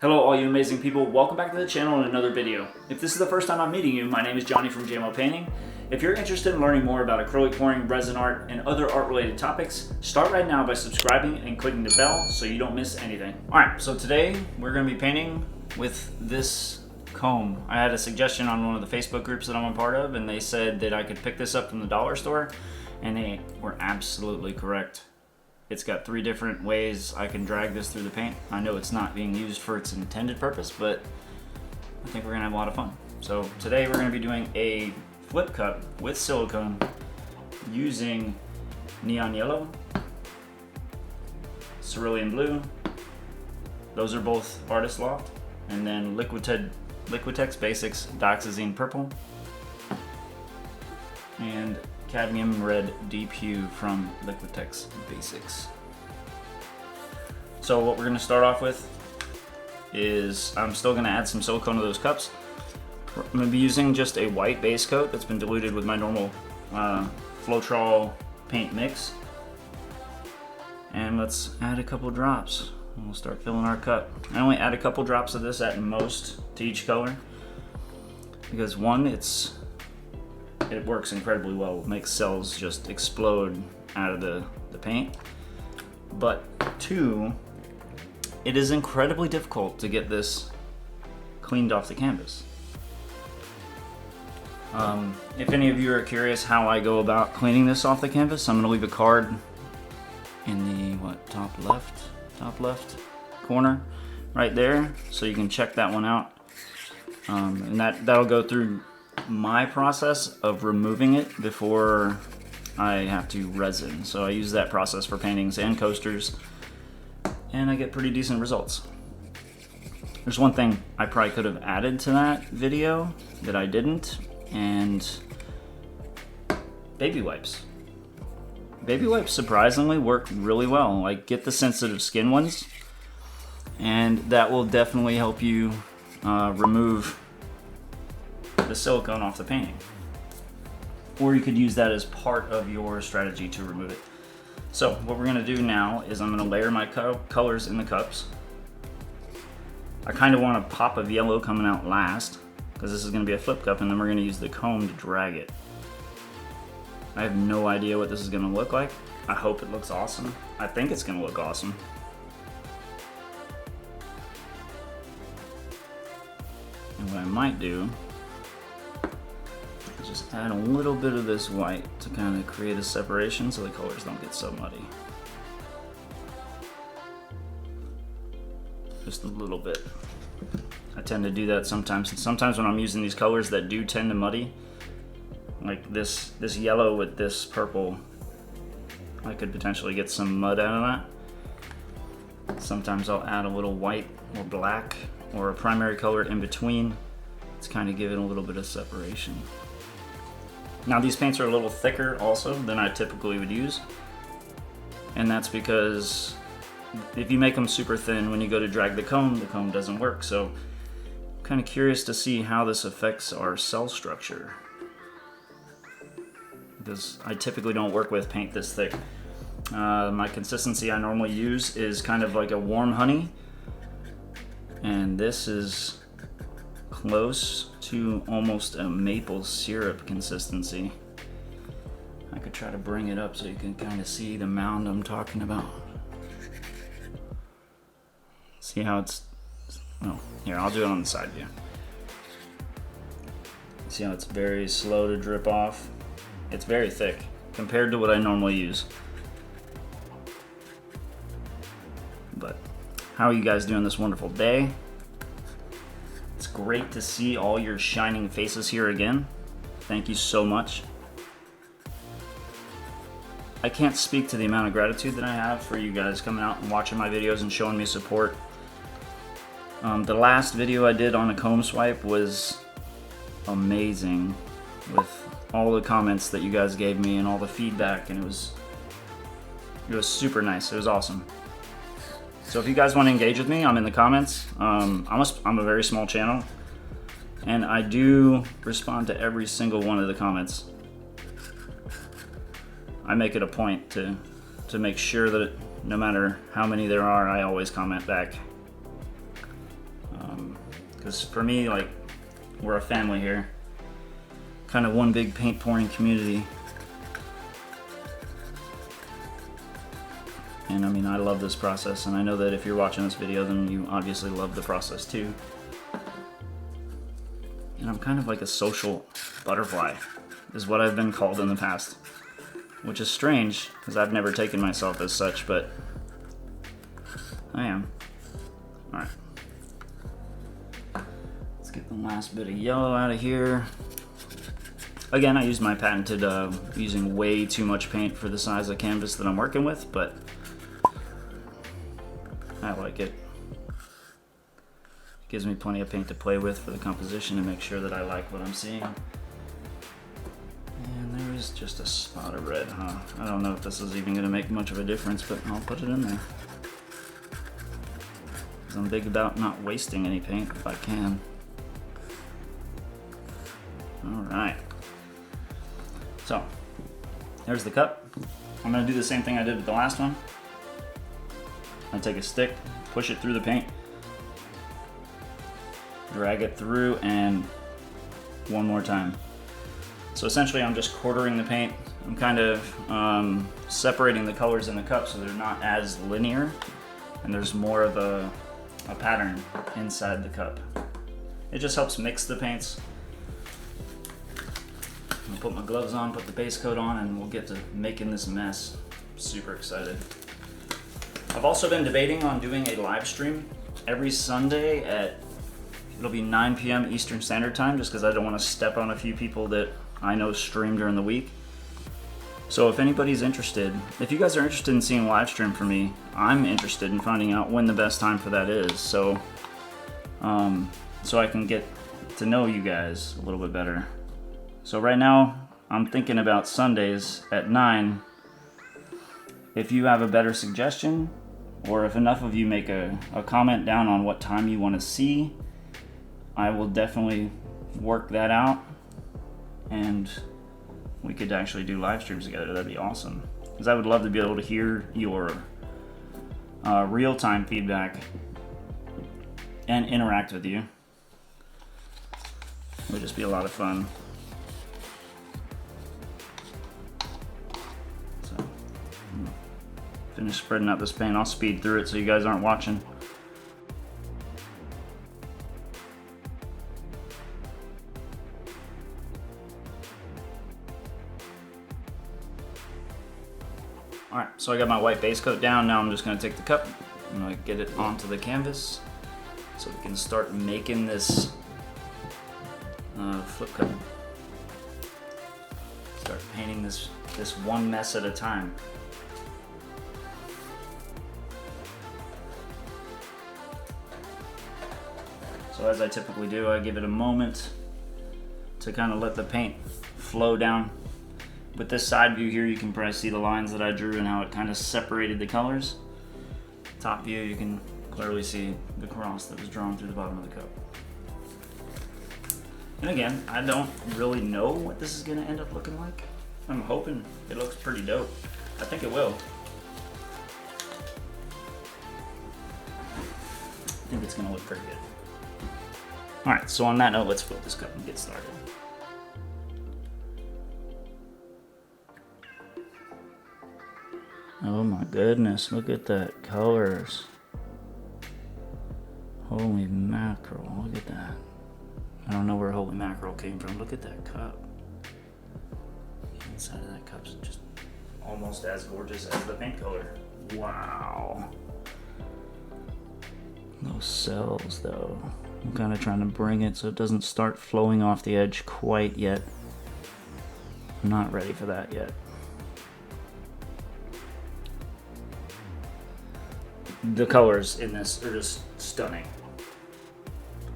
Hello all you amazing people, welcome back to the channel in another video. If this is the first time I'm meeting you, my name is Johnny from JMoPainting. If you're interested in learning more about acrylic pouring, resin art, and other art related topics, start right now by subscribing and clicking the bell so you don't miss anything. Alright, so today we're going to be painting with this comb. I had a suggestion on one of the Facebook groups that I'm a part of, and they said that I could pick this up from the dollar store, and they were absolutely correct. It's got 3 different ways I can drag this through the paint. I know it's not being used for its intended purpose, but I think we're gonna have a lot of fun. So today we're gonna be doing a flip cup with silicone using neon yellow, cerulean blue, those are both Artist Loft, and then Liquitex Basics Dioxazine purple, and cadmium red Deep Hue from Liquitex Basics. So what we're going to start off with is I'm still going to add some silicone to those cups. I'm going to be using just a white base coat that's been diluted with my normal Floetrol paint mix. And let's add a couple drops. And we'll start filling our cup. I only add a couple drops of this at most to each color because one, it works incredibly well. It makes cells just explode out of the paint. But 2, it is incredibly difficult to get this cleaned off the canvas. If any of you are curious how I go about cleaning this off the canvas, I'm gonna leave a card in the top left corner right there, so you can check that one out. And that'll go through my process of removing it before I have to resin. So I use that process for paintings and coasters, and I get pretty decent results. There's one thing I probably could have added to that video that I didn't, and baby wipes. Baby wipes surprisingly work really well. Like, get the sensitive skin ones, and that will definitely help you remove the silicone off the painting. Or you could use that as part of your strategy to remove it. So what we're gonna do now is I'm gonna layer my colors in the cups. I kind of want a pop of yellow coming out last because this is gonna be a flip cup, and then we're gonna use the comb to drag it. I have no idea what this is gonna look like. I hope it looks awesome. I think it's gonna look awesome. And what I might do, just add a little bit of this white to kind of create a separation so the colors don't get so muddy. Just a little bit. I tend to do that sometimes. And sometimes when I'm using these colors that do tend to muddy, like this yellow with this purple, I could potentially get some mud out of that. Sometimes I'll add a little white or black or a primary color in between to kind of give it a little bit of separation. Now these paints are a little thicker also than I typically would use, and that's because if you make them super thin, when you go to drag the comb doesn't work. So I'm kind of curious to see how this affects our cell structure, because I typically don't work with paint this thick. My consistency I normally use is kind of like a warm honey, and this is close to almost a maple syrup consistency. I could try to bring it up so you can kind of see the mound I'm talking about. See how it's, oh, here, I'll do it on the side view. See how it's very slow to drip off? It's very thick compared to what I normally use. But how are you guys doing this wonderful day? It's great to see all your shining faces here again. Thank you so much. I can't speak to the amount of gratitude that I have for you guys coming out and watching my videos and showing me support. The last video I did on a comb swipe was amazing, with all the comments that you guys gave me and all the feedback, and it was super nice. It was awesome. So if you guys want to engage with me, I'm in the comments. I'm a very small channel, and I do respond to every single one of the comments. I make it a point to make sure that no matter how many there are, I always comment back. because for me, like, we're a family here. Kind of one big paint pouring community. And I mean, I love this process, and I know that if you're watching this video, then you obviously love the process too. And I'm kind of like a social butterfly, is what I've been called in the past. Which is strange, because I've never taken myself as such, but I am. Alright. Let's get the last bit of yellow out of here. Again, I used my patented using way too much paint for the size of canvas that I'm working with, but I like it. Gives me plenty of paint to play with for the composition and make sure that I like what I'm seeing. And there is just a spot of red, huh? I don't know if this is even going to make much of a difference, but I'll put it in there. Because I'm big about not wasting any paint if I can. Alright. So, there's the cup. I'm going to do the same thing I did with the last one. I take a stick, push it through the paint, drag it through, and one more time. So essentially I'm just quartering the paint. I'm kind of separating the colors in the cup so they're not as linear, and there's more of a pattern inside the cup. It just helps mix the paints. I'll put my gloves on, put the base coat on, and we'll get to making this mess. Super excited. I've also been debating on doing a live stream every Sunday at, it'll be 9 p.m. Eastern Standard Time, just because I don't want to step on a few people that I know stream during the week. So if anybody's interested, if you guys are interested in seeing a live stream for me, I'm interested in finding out when the best time for that is. So, so I can get to know you guys a little bit better. So right now, I'm thinking about Sundays at 9. If you have a better suggestion, or if enough of you make a comment down on what time you want to see, I will definitely work that out, and we could actually do live streams together. That'd be awesome, because I would love to be able to hear your real-time feedback and interact with you. It would just be a lot of fun. So, finish spreading out this paint. I'll speed through it so you guys aren't watching. Alright, so I got my white base coat down. Now I'm just going to take the cup and I'm going to get it onto the canvas so we can start making this flip cup. Start painting this one mess at a time. So as I typically do, I give it a moment to kind of let the paint flow down. With this side view here, you can probably see the lines that I drew and how it kind of separated the colors. Top view, you can clearly see the cross that was drawn through the bottom of the cup. And again, I don't really know what this is going to end up looking like. I'm hoping it looks pretty dope. I think it will. I think it's going to look pretty good. Alright, so on that note, let's flip this cup and get started. Oh my goodness, look at that colors. Holy mackerel, look at that. I don't know where holy mackerel came from. Look at that cup. The inside of that cup's just almost as gorgeous as the paint color. Wow. Those cells though. I'm kind of trying to bring it so it doesn't start flowing off the edge quite yet. I'm not ready for that yet. The colors in this are just stunning.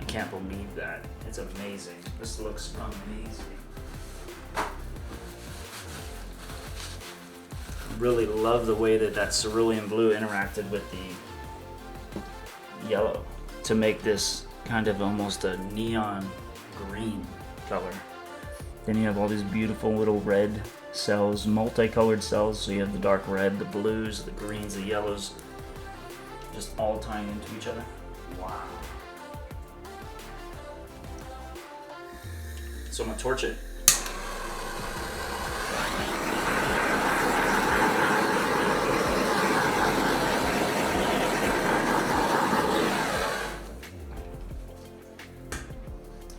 I can't believe that. It's amazing. This looks amazing. Really love the way that cerulean blue interacted with the yellow to make this kind of almost a neon green color. Then you have all these beautiful little red cells, multicolored cells. So you have the dark red, the blues, the greens, the yellows, just all tying into each other. Wow. So I'm gonna torch it.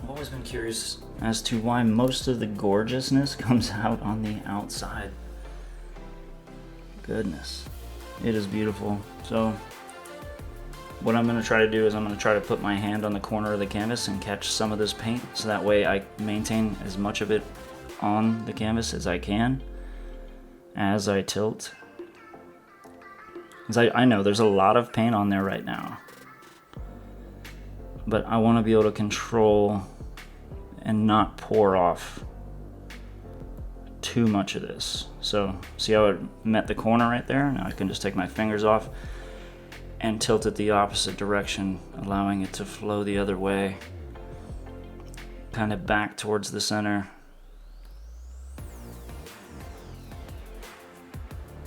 I've always been curious as to why most of the gorgeousness comes out on the outside. Goodness, it is beautiful. So what I'm going to try to do is I'm going to try to put my hand on the corner of the canvas and catch some of this paint, so that way I maintain as much of it on the canvas as I can as I tilt. Because I know there's a lot of paint on there right now, but I want to be able to control and not pour off too much of this. So see how it met the corner right there? Now I can just take my fingers off and tilt it the opposite direction, allowing it to flow the other way, kind of back towards the center.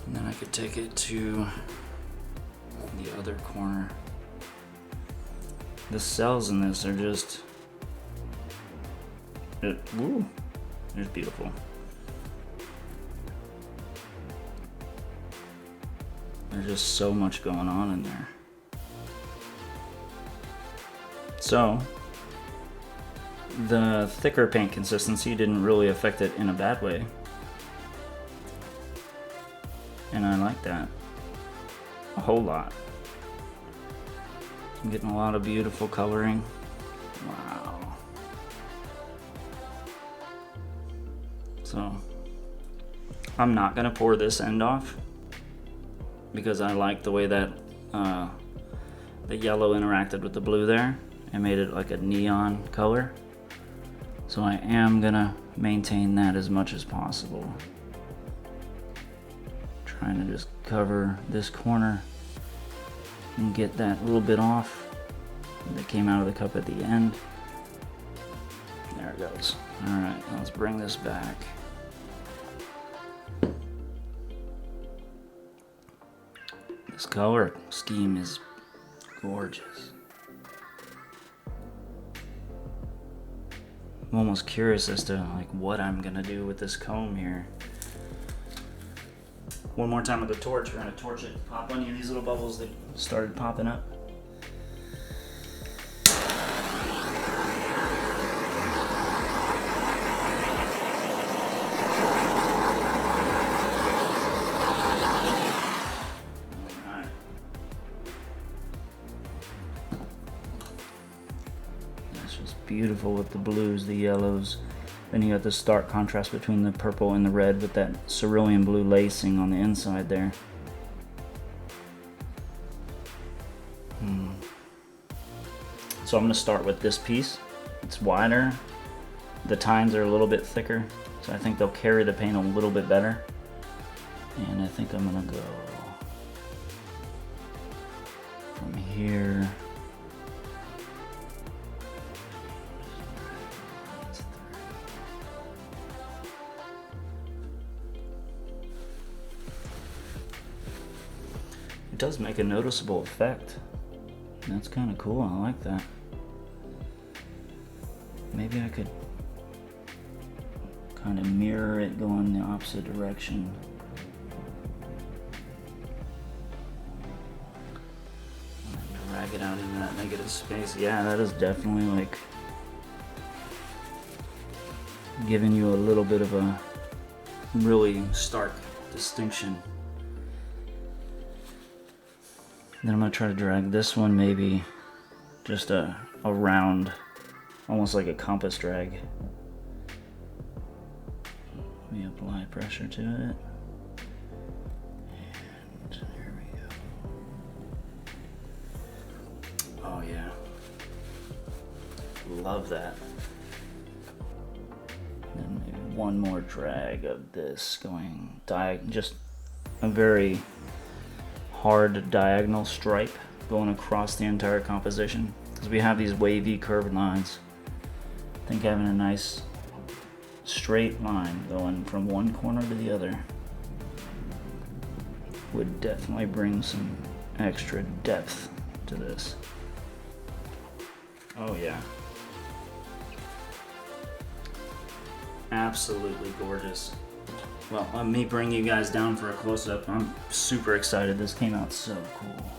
And then I could take it to the other corner. The cells in this are just, ooh, it's beautiful. There's just so much going on in there. So the thicker paint consistency didn't really affect it in a bad way, and I like that a whole lot. I'm getting a lot of beautiful coloring. Wow. So I'm not gonna pour this end off, because I like the way that the yellow interacted with the blue there and made it like a neon color. So I am gonna maintain that as much as possible. Trying to just cover this corner and get that little bit off that came out of the cup at the end. There it goes. All right, let's bring this back. This color scheme is gorgeous. I'm almost curious as to like what I'm gonna do with this comb here. One more time with the torch, we're gonna torch it, pop any of these little bubbles that started popping up. Beautiful with the blues, the yellows. Then you got the stark contrast between the purple and the red with that cerulean blue lacing on the inside there. So I'm going to start with this piece. It's wider. The tines are a little bit thicker, so I think they'll carry the paint a little bit better. And I think I'm going to go from here. It does make a noticeable effect. That's kind of cool. I like that. Maybe I could kind of mirror it going the opposite direction. Drag it out into that negative space. Yeah, that is definitely like giving you a little bit of a really stark distinction. Then I'm going to try to drag this one maybe just around, almost like a compass drag. Let me apply pressure to it. And there we go. Oh yeah. Love that. Then maybe one more drag of this going just a very hard diagonal stripe going across the entire composition, because we have these wavy curved lines. I think having a nice straight line going from one corner to the other would definitely bring some extra depth to this. Oh yeah. Absolutely gorgeous. Well, let me bring you guys down for a close-up. I'm super excited. This came out so cool.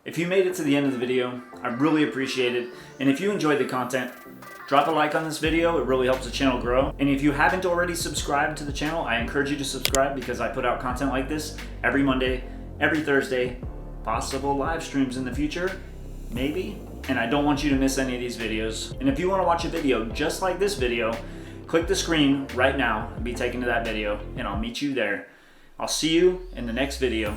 If you made it to the end of the video, I really appreciate it. And if you enjoyed the content, drop a like on this video. It really helps the channel grow. And if you haven't already subscribed to the channel, I encourage you to subscribe because I put out content like this every Monday, every Thursday, possible live streams in the future, maybe. And I don't want you to miss any of these videos. And if you want to watch a video just like this video, click the screen right now and be taken to that video, and I'll meet you there. I'll see you in the next video.